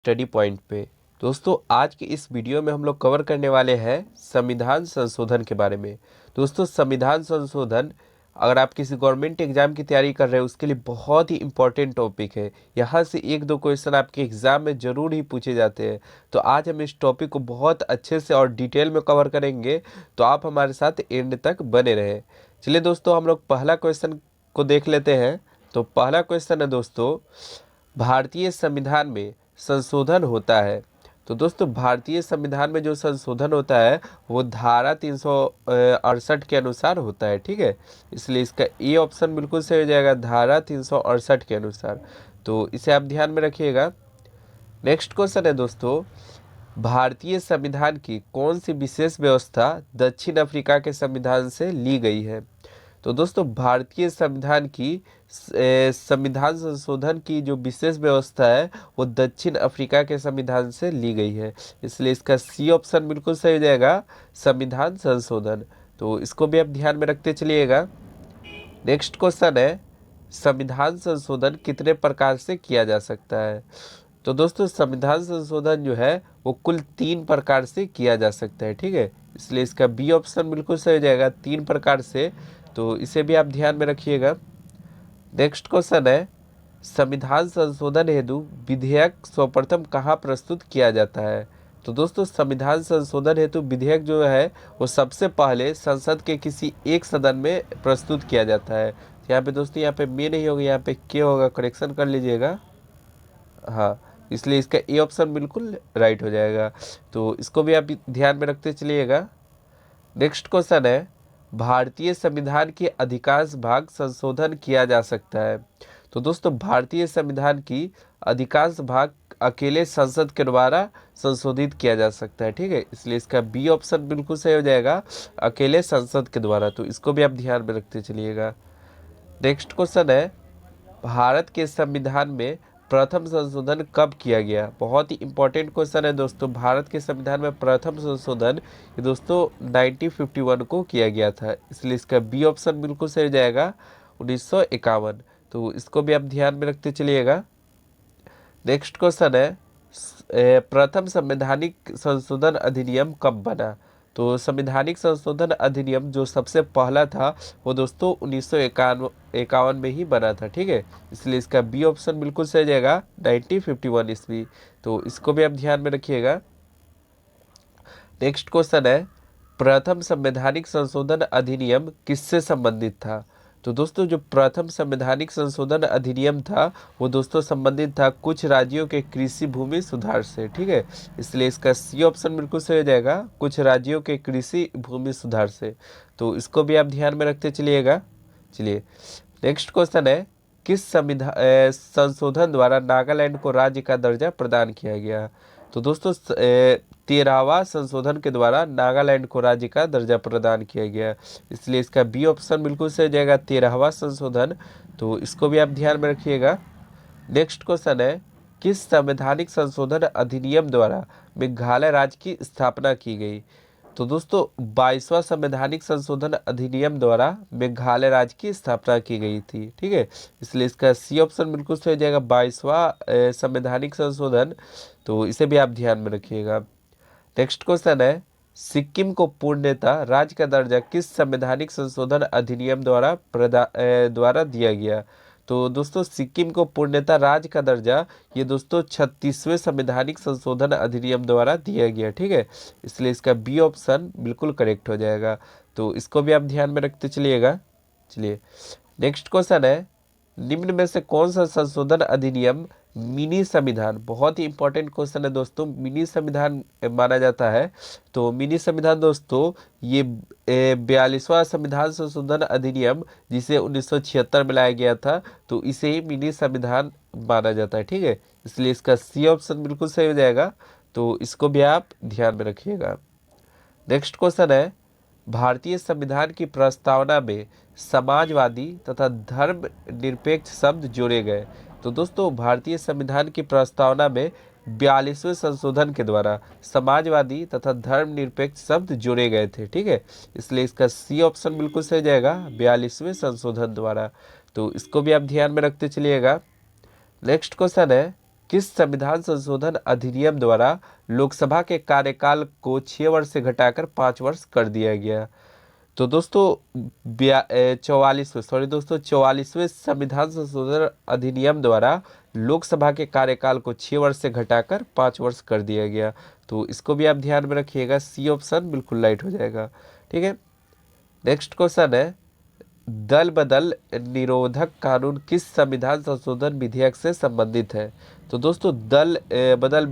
Study point पे। दोस्तों आज के इस वीडियो में हम लोग कवर करने वाले हैं संविधान संशोधन के बारे में। दोस्तों संविधान संशोधन अगर आप किसी गवर्नमेंट एग्जाम की तैयारी कर रहे हैं उसके लिए बहुत ही इंपॉर्टेंट टॉपिक है। यहाँ से एक दो क्वेश्चन आपके एग्जाम में जरूर ही पूछे जाते हैं। तो आज हम इस टॉपिक को बहुत अच्छे से और डिटेल में कवर करेंगे, तो आप हमारे साथ एंड तक बने रहें। चलिए दोस्तों हम लोग पहला क्वेश्चन को देख लेते हैं। तो पहला क्वेश्चन है दोस्तों, भारतीय संविधान में संशोधन होता है। तो दोस्तों भारतीय संविधान में जो संशोधन होता है वो धारा 368 के अनुसार होता है, ठीक है। इसलिए इसका ए ऑप्शन बिल्कुल सही हो जाएगा, धारा 368 के अनुसार। तो इसे आप ध्यान में रखिएगा। नेक्स्ट क्वेश्चन है दोस्तों, भारतीय संविधान की कौन सी विशेष व्यवस्था दक्षिण अफ्रीका के संविधान से ली गई है। तो दोस्तों भारतीय संविधान की संविधान संशोधन की जो विशेष व्यवस्था है वो दक्षिण अफ्रीका के संविधान से ली गई है। इसलिए इसका सी ऑप्शन बिल्कुल सही हो जाएगा, संविधान संशोधन। तो इसको भी आप ध्यान में रखते चलिएगा। नेक्स्ट क्वेश्चन है, संविधान संशोधन कितने प्रकार से किया जा सकता है। तो दोस्तों संविधान संशोधन जो है वो कुल 3 प्रकार से किया जा सकता है, ठीक है। इसलिए इसका बी ऑप्शन बिल्कुल सही हो जाएगा, 3 प्रकार से। तो इसे भी आप ध्यान में रखिएगा। नेक्स्ट क्वेश्चन है, संविधान संशोधन हेतु विधेयक सर्वप्रथम कहाँ प्रस्तुत किया जाता है। तो दोस्तों संविधान संशोधन हेतु विधेयक जो है वो सबसे पहले संसद के किसी एक सदन में प्रस्तुत किया जाता है। यहाँ पे दोस्तों यहाँ पे मे नहीं होगा, यहाँ पे के होगा, करेक्शन कर लीजिएगा। हाँ, इसलिए इसका ए ऑप्शन बिल्कुल राइट हो जाएगा। तो इसको भी आप ध्यान में रखते चलिएगा। नेक्स्ट क्वेश्चन है, भारतीय संविधान के अधिकांश भाग संशोधन किया जा सकता है। तो दोस्तों भारतीय संविधान की अधिकांश भाग अकेले संसद के द्वारा संशोधित किया जा सकता है, ठीक है। इसलिए इसका बी ऑप्शन बिल्कुल सही हो जाएगा, अकेले संसद के द्वारा। तो इसको भी आप ध्यान में रखते चलिएगा। नेक्स्ट क्वेश्चन है, भारत के संविधान में प्रथम संशोधन कब किया गया। बहुत ही इंपॉर्टेंट क्वेश्चन है दोस्तों। भारत के संविधान में प्रथम संशोधन ये दोस्तों 1951 को किया गया था। इसलिए इसका बी ऑप्शन बिल्कुल सही हो जाएगा, 1951। तो इसको भी आप ध्यान में रखते चलिएगा। नेक्स्ट क्वेश्चन है, प्रथम संवैधानिक संशोधन अधिनियम कब बना। तो संवैधानिक संशोधन अधिनियम जो सबसे पहला था वो दोस्तों 1951 में ही बना था, ठीक है। इसलिए इसका बी ऑप्शन बिल्कुल सही जाएगा, 1951 ईस्वी। तो इसको भी आप ध्यान में रखिएगा। नेक्स्ट क्वेश्चन है, प्रथम संवैधानिक संशोधन अधिनियम किससे संबंधित था। तो दोस्तों जो प्रथम संवैधानिक संशोधन अधिनियम था वो दोस्तों संबंधित था कुछ राज्यों के कृषि भूमि सुधार से, ठीक है। इसलिए इसका सी ऑप्शन बिल्कुल सही हो जाएगा, कुछ राज्यों के कृषि भूमि सुधार से। तो इसको भी आप ध्यान में रखते चलिएगा। चलिए नेक्स्ट क्वेश्चन है, किस संविधान संशोधन द्वारा नागालैंड को राज्य का दर्जा प्रदान किया गया। तो दोस्तों 13वां संशोधन के द्वारा नागालैंड को राज्य का दर्जा प्रदान किया गया। इसलिए इसका बी ऑप्शन बिल्कुल सही हो जाएगा, 13वां संशोधन। तो इसको भी आप ध्यान में रखिएगा। नेक्स्ट क्वेश्चन है, किस संवैधानिक संशोधन अधिनियम द्वारा मेघालय राज्य की स्थापना की गई। तो दोस्तों 22वां संवैधानिक संशोधन अधिनियम द्वारा मेघालय राज्य की स्थापना की गई थी, ठीक है। इसलिए इसका सी ऑप्शन बिल्कुल सही हो जाएगा, 22वां संवैधानिक संशोधन। तो इसे भी आप ध्यान में रखिएगा। नेक्स्ट क्वेश्चन है, सिक्किम को पूर्णतः राज्य का दर्जा किस संवैधानिक संशोधन अधिनियम द्वारा दिया गया। तो दोस्तों सिक्किम को पूर्णतः राज्य का दर्जा ये दोस्तों 36वें संवैधानिक संशोधन अधिनियम द्वारा दिया गया, ठीक है। इसलिए इसका बी ऑप्शन बिल्कुल करेक्ट हो जाएगा। तो इसको भी आप ध्यान में रखते चलिएगा। चलिए नेक्स्ट क्वेश्चन है, निम्न में से कौन सा संशोधन अधिनियम मिनी संविधान, बहुत ही इंपॉर्टेंट क्वेश्चन है दोस्तों, मिनी संविधान माना जाता है। तो मिनी संविधान दोस्तों ये 42वां संविधान संशोधन अधिनियम जिसे 1976 में लाया गया था, तो इसे ही मिनी संविधान माना जाता है, ठीक है। इसलिए इसका सी ऑप्शन बिल्कुल सही हो जाएगा। तो इसको भी आप ध्यान में रखिएगा। नेक्स्ट क्वेश्चन है, भारतीय संविधान की प्रस्तावना में समाजवादी तथा धर्मनिरपेक्ष शब्द जोड़े गए। तो दोस्तों भारतीय संविधान की प्रस्तावना में 42वें संशोधन के द्वारा समाजवादी तथा धर्मनिरपेक्ष शब्द जोड़े गए थे, ठीक है। इसलिए इसका सी ऑप्शन बिल्कुल सही जाएगा, 42वें संशोधन द्वारा। तो इसको भी आप ध्यान में रखते चलिएगा। नेक्स्ट क्वेश्चन है, किस संविधान संशोधन अधिनियम द्वारा लोकसभा के कार्यकाल को 6 वर्ष से घटाकर 5 वर्ष कर दिया गया? तो दोस्तों 44वें संविधान संशोधन अधिनियम द्वारा लोकसभा के कार्यकाल को 6 वर्ष से घटाकर 5 वर्ष कर दिया गया। तो इसको भी आप ध्यान में रखिएगा, सी ऑप्शन बिल्कुल राइट हो जाएगा। ठीक है, नेक्स्ट क्वेश्चन है, दल बदल निरोधक कानून किस संविधान संशोधन विधेयक से संबंधित है? तो दोस्तों दल बदल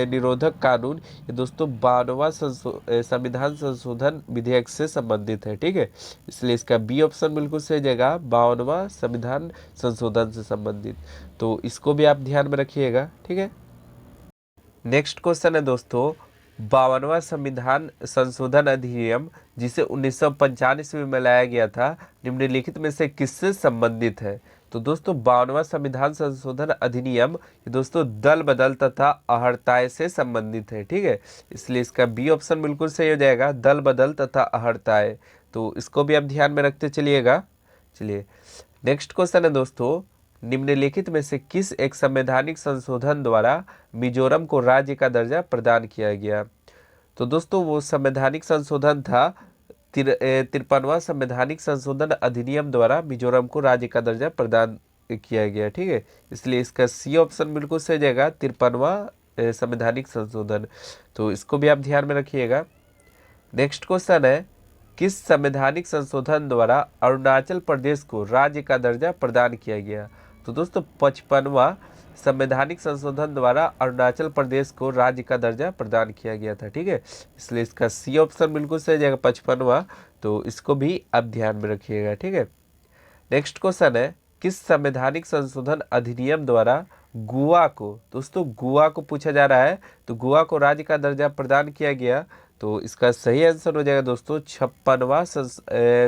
निरोधक कानून ये दोस्तों 52वां संविधान संशोधन विधेयक से संबंधित है। ठीक है, इसलिए इसका बी ऑप्शन बिल्कुल सही जाएगा, 52वां संविधान संशोधन से संबंधित। तो इसको भी आप ध्यान में रखिएगा। ठीक है, नेक्स्ट क्वेश्चन है दोस्तों, 52वां संविधान संशोधन अधिनियम जिसे 1995 में लाया गया था, निम्नलिखित में से किससे संबंधित है? तो दोस्तों 52वां संविधान संशोधन अधिनियम ये दोस्तों दल बदल तथा अहर्ताएं से संबंधित है। ठीक है, इसलिए इसका बी ऑप्शन बिल्कुल सही हो जाएगा, दल बदल तथा अहर्ताएं। तो इसको भी आप ध्यान में रखते चलिएगा। चलिए नेक्स्ट क्वेश्चन है दोस्तों, निम्नलिखित में से किस एक संवैधानिक संशोधन द्वारा मिजोरम को राज्य का दर्जा प्रदान किया गया? तो दोस्तों वो संवैधानिक संशोधन था 53वां संवैधानिक संशोधन अधिनियम द्वारा मिजोरम को राज्य का दर्जा प्रदान किया गया। ठीक है, इसलिए इसका सी ऑप्शन बिल्कुल सही जाएगा, 53वां संवैधानिक संशोधन। तो इसको भी आप ध्यान में रखिएगा। नेक्स्ट क्वेश्चन है, किस संवैधानिक संशोधन द्वारा अरुणाचल प्रदेश को राज्य का दर्जा प्रदान किया गया? तो दोस्तों 55वां संवैधानिक संशोधन द्वारा अरुणाचल प्रदेश को राज्य का दर्जा प्रदान किया गया था। ठीक है, इसलिए इसका सी ऑप्शन बिल्कुल सही जाएगा, 55वां। तो इसको भी आप ध्यान में रखिएगा। ठीक है, नेक्स्ट क्वेश्चन है, किस संवैधानिक संशोधन अधिनियम द्वारा गोवा को, दोस्तों गोवा को पूछा जा रहा है, तो गोवा को राज्य का दर्जा प्रदान किया गया। तो इसका सही आंसर हो जाएगा दोस्तों 56वां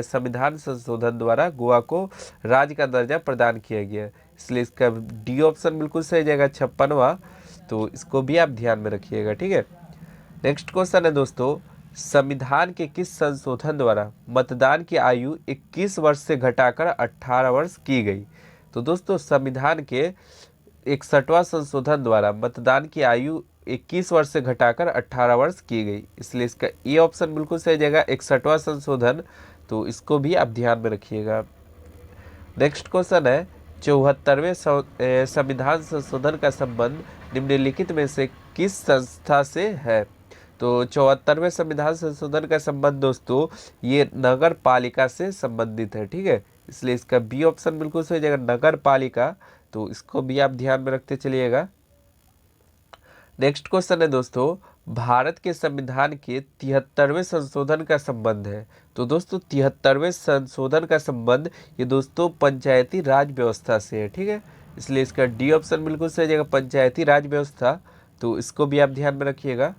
संविधान संशोधन द्वारा गोवा को राज्य का दर्जा प्रदान किया गया। इसलिए इसका डी ऑप्शन बिल्कुल सही जाएगा, 56वां। तो इसको भी आप ध्यान में रखिएगा। ठीक है, नेक्स्ट क्वेश्चन है दोस्तों, संविधान के किस संशोधन द्वारा मतदान की आयु 21 वर्ष से घटाकर 18 वर्ष की गई? तो दोस्तों संविधान के 61वां संशोधन द्वारा मतदान की आयु 21 वर्ष से घटाकर 18 वर्ष की गई। इसलिए इसका ए ऑप्शन बिल्कुल सही जाएगा, 61वां संशोधन। तो इसको भी आप ध्यान में रखिएगा। नेक्स्ट क्वेश्चन है, 74वें संविधान संशोधन का संबंध निम्नलिखित में से किस संस्था से है? तो 74वें संविधान संशोधन का संबंध दोस्तों ये नगर पालिका से संबंधित है। ठीक है, इसलिए इसका बी ऑप्शन बिल्कुल सही जाएगा, नगर पालिका। तो इसको भी आप ध्यान में रखते चलिएगा। नेक्स्ट क्वेश्चन है दोस्तों, भारत के संविधान के 73वें संशोधन का संबंध है। तो दोस्तों 73वें संशोधन का संबंध ये दोस्तों पंचायती राज व्यवस्था से है। ठीक है, इसलिए इसका डी ऑप्शन बिल्कुल सही जाएगा, पंचायती राज व्यवस्था। तो इसको भी आप ध्यान में रखिएगा।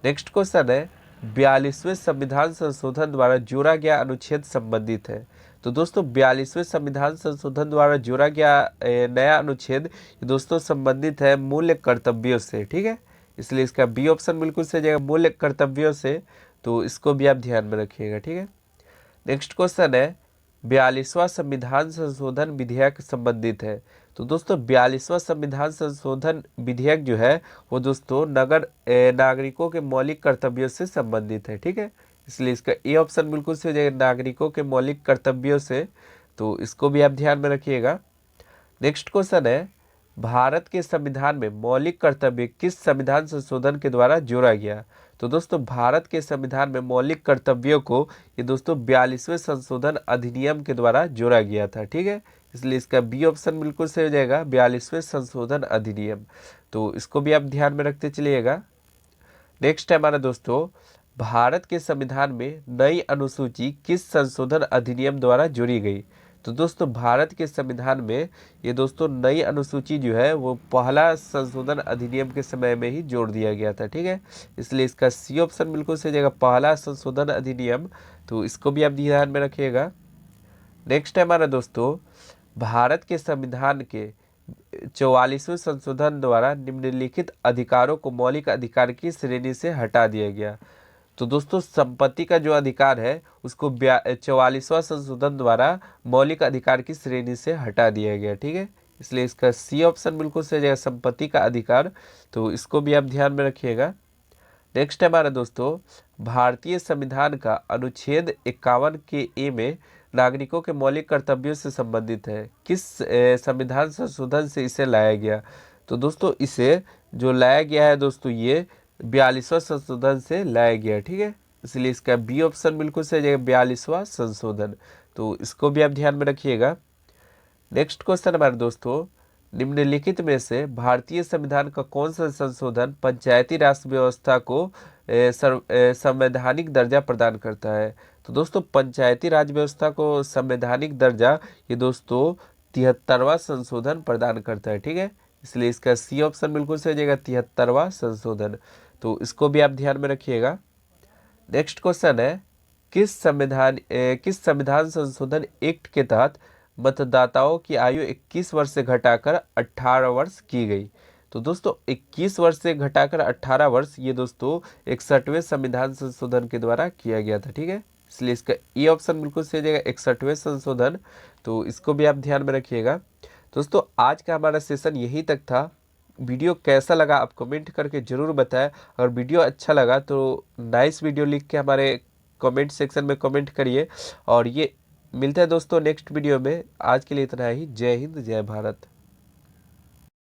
नेक्स्ट क्वेश्चन है, 42वें संविधान संशोधन द्वारा जोड़ा गया अनुच्छेद संबंधित है। तो दोस्तों 42वें संविधान संशोधन द्वारा जोड़ा गया नया अनुच्छेद दोस्तों संबंधित है मूल्य कर्तव्यों से। ठीक है, इसलिए इसका बी ऑप्शन बिल्कुल सही जाएगा, मूल्य कर्तव्यों से। तो इसको भी आप ध्यान में रखिएगा। ठीक है, नेक्स्ट क्वेश्चन है, 42वां संविधान संशोधन विधेयक संबंधित है। तो दोस्तों 42वां संविधान संशोधन विधेयक जो है वो दोस्तों नागरिकों के मौलिक कर्तव्यों से संबंधित है। ठीक है, इसलिए इसका ए ऑप्शन बिल्कुल सही हो जाएगा, नागरिकों के मौलिक कर्तव्यों से। तो इसको भी आप ध्यान में रखिएगा। नेक्स्ट क्वेश्चन है, भारत के संविधान में मौलिक कर्तव्य किस संविधान संशोधन के द्वारा जोड़ा गया? तो दोस्तों भारत के संविधान में मौलिक कर्तव्यों को ये दोस्तों 42वें संशोधन अधिनियम के द्वारा जोड़ा गया था। ठीक है, इसलिए इसका बी ऑप्शन बिल्कुल सही हो जाएगा, 42वें संशोधन अधिनियम। तो इसको भी आप ध्यान में रखते चलिएगा। नेक्स्ट है हमारा दोस्तों, भारत के संविधान में नई अनुसूची किस संशोधन अधिनियम द्वारा जोड़ी गई? तो दोस्तों भारत के संविधान में ये दोस्तों नई अनुसूची जो है वो पहला संशोधन अधिनियम के समय में ही जोड़ दिया गया था। ठीक है, इसलिए इसका सी ऑप्शन बिल्कुल सही जाएगा, पहला संशोधन अधिनियम। तो इसको भी आप ध्यान में रखिएगा। नेक्स्ट है हमारा दोस्तों, भारत के संविधान के 44वें संशोधन द्वारा निम्नलिखित अधिकारों को मौलिक अधिकार की श्रेणी से हटा दिया गया। तो दोस्तों संपत्ति का जो अधिकार है उसको 44वां संशोधन द्वारा मौलिक अधिकार की श्रेणी से हटा दिया गया। ठीक है, इसलिए इसका सी ऑप्शन बिल्कुल सही हो जाएगा, संपत्ति का अधिकार। तो इसको भी आप ध्यान में रखिएगा। नेक्स्ट है हमारा दोस्तों, भारतीय संविधान का अनुच्छेद 51 के ए में नागरिकों के मौलिक कर्तव्यों से संबंधित है। किस संविधान संशोधन से इसे लाया गया? तो दोस्तों इसे जो लाया गया है दोस्तों, ये 42वां संशोधन से लाया गया है, ठीक है। इसलिए इसका बी ऑप्शन बिल्कुल सही है, 42वां संशोधन। तो इसको भी आप ध्यान में रखिएगा। नेक्स्ट क्वेश्चन हमारे दोस्तों, निम्नलिखित में से भारतीय संविधान का कौन सा संशोधन पंचायती राज व्यवस्था को संवैधानिक दर्जा प्रदान करता है? तो दोस्तों पंचायती राज व्यवस्था को संवैधानिक दर्जा ये दोस्तों 73वां संशोधन प्रदान करता है, ठीक है। इसलिए इसका सी ऑप्शन बिल्कुल सही हो जाएगा, 73वां संशोधन। तो इसको भी आप ध्यान में रखिएगा। नेक्स्ट क्वेश्चन है, किस संविधान संशोधन एक्ट के तहत मतदाताओं की आयु 21 वर्ष से घटाकर 18 वर्ष की गई? तो दोस्तों 21 वर्ष से घटाकर 18 वर्ष ये दोस्तों 61वें संविधान संशोधन के द्वारा किया गया था, ठीक है। इसलिए इसका ई ऑप्शन बिल्कुल सही हो जाएगा, 61वें संशोधन। तो इसको भी आप ध्यान में रखिएगा। दोस्तों आज का हमारा सेशन यहीं तक था। वीडियो कैसा लगा आप कमेंट करके ज़रूर बताएं। अगर वीडियो अच्छा लगा तो नाइस वीडियो लिख के हमारे कमेंट सेक्शन में कमेंट करिए। और ये मिलता है दोस्तों नेक्स्ट वीडियो में। आज के लिए इतना ही। जय हिंद, जय भारत।